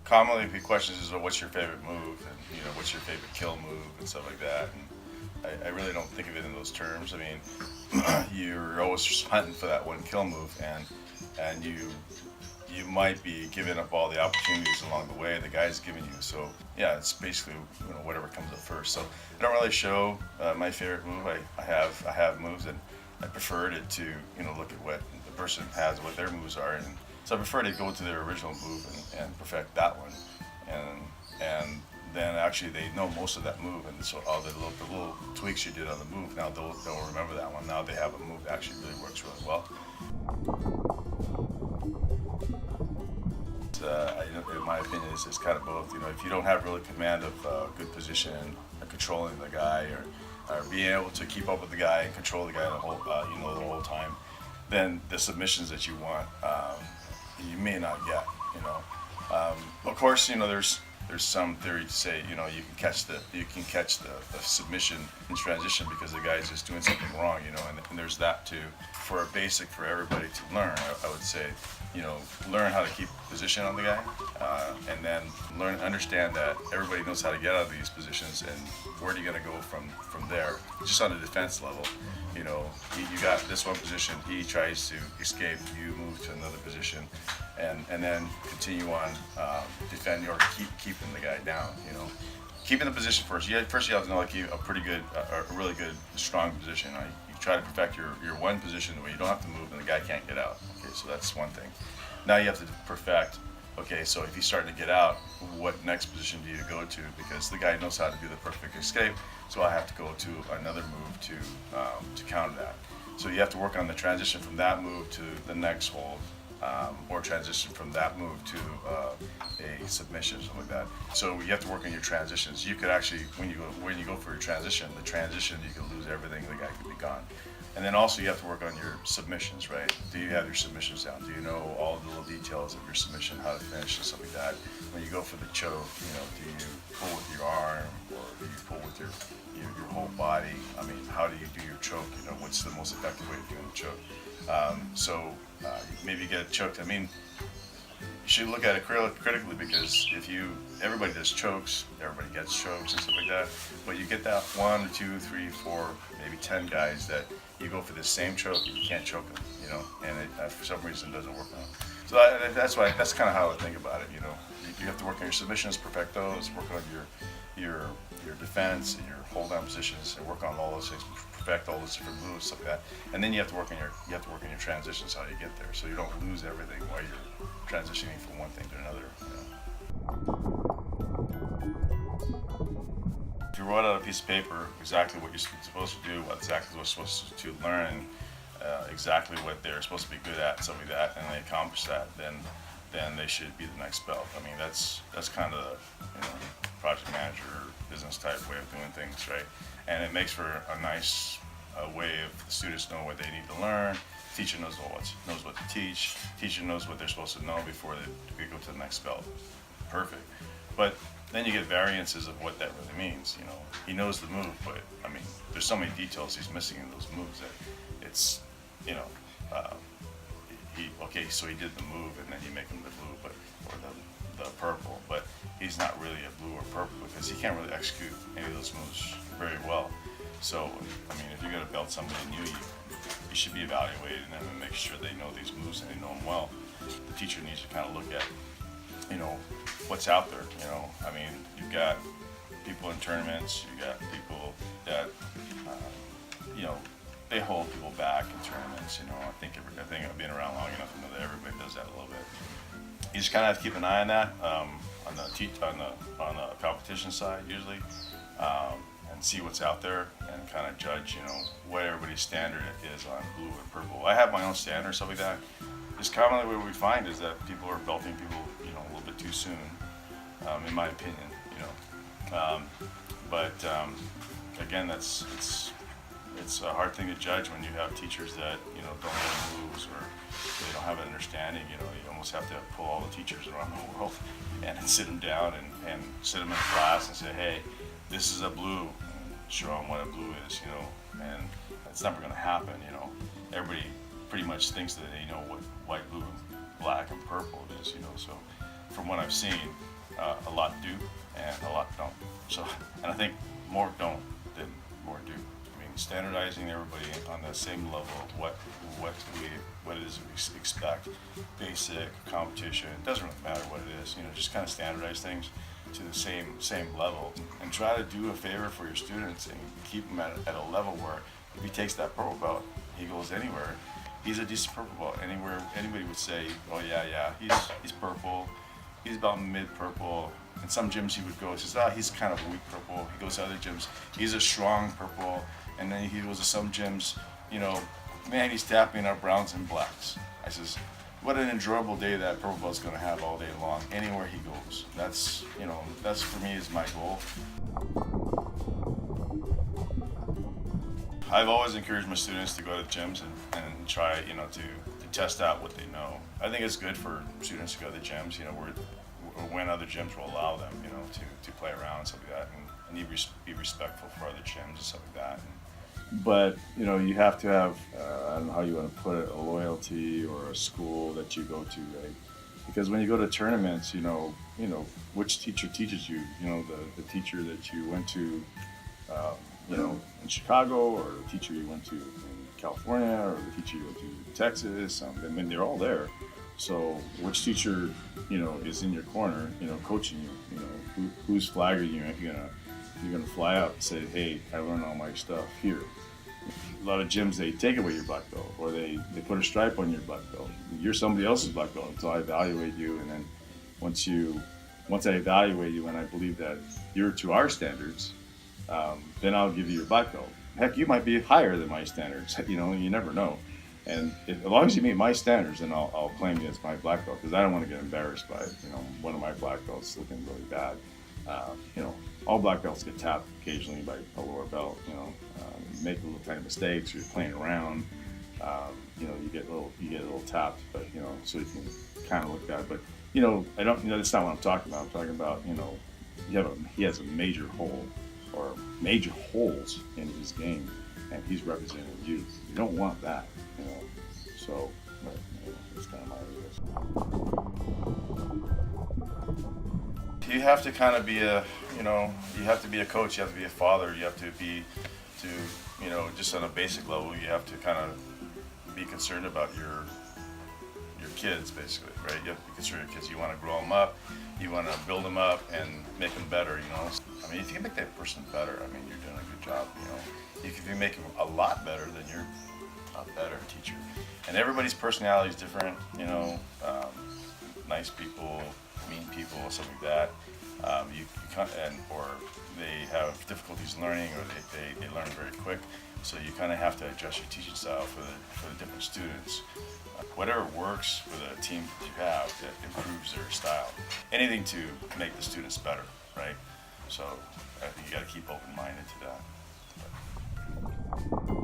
Commonly, the questions is, what's your favorite move, and what's your favorite kill move, and stuff like that. And I really don't think of it in those terms. I mean, you're always just hunting for that one kill move, and you might be giving up all the opportunities along the way the guy's giving you. So yeah, it's basically whatever comes up first. So I don't really show my favorite move. I have moves, and I prefer it to look at what the person has, what their moves are, and so I prefer to go to their original move and perfect that one, and then actually they know most of that move, and so all the little tweaks you did on the move, now they'll remember that one. Now they have a move that actually really works really well. In my opinion, it's kind of both. If you don't have really command of good position, controlling the guy, or being able to keep up with the guy and control the guy the whole time, then the submissions that you want, you may not get. Of course, there's some theory to say you can catch the submission in transition because the guy's just doing something wrong, and there's that too. For a basic for everybody to learn, I would say, learn how to keep position on the guy, and then understand that everybody knows how to get out of these positions, and where are you going to go from there, just on the defense level. You got this one position, he tries to escape, you move to another position, and then continue on, defend or keeping the guy down. Keeping the position first. First you have to know a really good, strong position. You try to perfect your one position where you don't have to move and the guy can't get out. Okay, so that's one thing. Now you have to perfect. Okay, so if he's starting to get out, what next position do you go to? Because the guy knows how to do the perfect escape, so I have to go to another move to counter that. So you have to work on the transition from that move to the next hold, or transition from that move to a submission, something like that. So you have to work on your transitions. You could actually, when you go for your transition, you can lose everything. The guy could be gone. And then also you have to work on your submissions, right? Do you have your submissions down? Do you know all the little details of your submission, how to finish and stuff like that? When you go for the choke, do you pull with your arm, or do you pull with your whole body? I mean, how do you do your choke? What's the most effective way of doing the choke? Maybe you get choked. I mean, you should look at it critically, because everybody does chokes, everybody gets chokes and stuff like that, but you get that 1, 2, 3, 4, maybe 10 guys that you go for the same choke and you can't choke them, and it for some reason doesn't work on. So that's kind of how I think about it. You have to work on your submissions, perfect those, work on your defense and your hold down positions, and work on all those things, perfect all those different moves, stuff like that. And then you have to work on your transitions, how you get there, so you don't lose everything while you're transitioning from one thing to another. If you wrote out a piece of paper exactly what you're supposed to do, exactly what you're supposed to learn, exactly what they're supposed to be good at, something like that, and they accomplish that, then they should be the next belt. I mean, that's kind of the project manager, business type way of doing things, right? And it makes for a nice way of the students know what they need to learn. Teacher knows what to teach. Teacher knows what they're supposed to know before they go to the next belt. Perfect. But then you get variances of what that really means. He knows the move, but I mean, there's so many details he's missing in those moves that it's, so he did the move, and then you make him the blue, or the purple, but he's not really a blue or purple because he can't really execute any of those moves very well. So, I mean, if you're going to belt somebody new, you should be evaluating them and make sure they know these moves and they know them well. The teacher needs to kind of look at, what's out there. I mean, you've got people in tournaments, you got people that, they hold people back in tournaments. I think I've been around long enough to know that everybody does that a little bit. You just kind of have to keep an eye on that, on the competition side usually, and see what's out there and kind of judge, what everybody's standard is on blue and purple. I have my own standard, stuff like that. Just commonly what we find is that people are belting people, a little bit too soon, in my opinion, But again, it's a hard thing to judge when you have teachers that don't know moves, or they don't have an understanding. You almost have to pull all the teachers around the world and sit them down and sit them in class and say, hey, this is a blue, and show them what a blue is, and it's never going to happen. Everybody pretty much thinks that they know what white, blue, black, and purple is, you know. So from what I've seen, a lot do and a lot don't. So, and I think more don't than more do. I mean, standardizing everybody on the same level of what it is we expect, basic, competition, it doesn't really matter what it is, you know, just kind of standardize things to the same level and try to do a favor for your students and keep them at a level where if he takes that purple belt, he goes anywhere, he's a decent purple belt. Anywhere, anybody would say, oh yeah, he's purple, he's about mid-purple. In some gyms he would go, he says, he's kind of weak purple. He goes to other gyms, he's a strong purple. And then he goes to some gyms, you know, man, he's tapping our browns and blacks. I says, what an enjoyable day that purple belt's gonna have all day long, anywhere he goes. That's, you know, that's for me is my goal. I've always encouraged my students to go to gyms and try, you know, to test out what they know. I think it's good for students to go to the gyms, you know, when other gyms will allow them, you know, to play around and stuff like that, and you be respectful for other gyms and stuff like that. But, you know, you have to have, I don't know how you want to put it, a loyalty or a school that you go to, right? Because when you go to tournaments, you know, which teacher teaches you, you know, the teacher that you went to, you know, in Chicago, or the teacher you went to in California, or the teacher you went to Texas, I mean, they're all there. So which teacher, you know, is in your corner, you know, coaching you, you know, whose flag are you're gonna fly out and say, hey, I learned all my stuff here. A lot of gyms, they take away your black belt, or they put a stripe on your black belt. You're somebody else's black belt until I evaluate you, and then once I evaluate you and I believe that you're to our standards, then I'll give you your black belt. Heck, you might be higher than my standards, you know, you never know. And as long as you meet my standards, then I'll claim you as my black belt, because I don't want to get embarrassed by, you know, one of my black belts looking really bad. You know, all black belts get tapped occasionally by a lower belt. You know, you make little kind of mistakes, or you're playing around. You know, you get a little tapped, but you know, so you can kind of look at it. But you know, that's not what I'm talking about. I'm talking about, you know, he has a major hole or major holes in his game, and he's representing you. You don't want that, you know. So, but, you know, that's kind of my idea. You have to kind of be you have to be a coach, you have to be a father, you have to be, you know, just on a basic level, you have to kind of be concerned about your kids, basically, right? You have to be concerned with your kids. You want to grow them up, you want to build them up and make them better, you know. I mean, if you can make that person better, I mean, you're doing a good job, you know. If you make them a lot better, then you're a better teacher. And everybody's personality is different, you know. Nice people, mean people, stuff like that. Or they have difficulties learning, or they learn very quick. So you kind of have to adjust your teaching style for the different students. Whatever works for the team that you have that improves their style. Anything to make the students better, right? So I think you got to keep open-minded to that. But.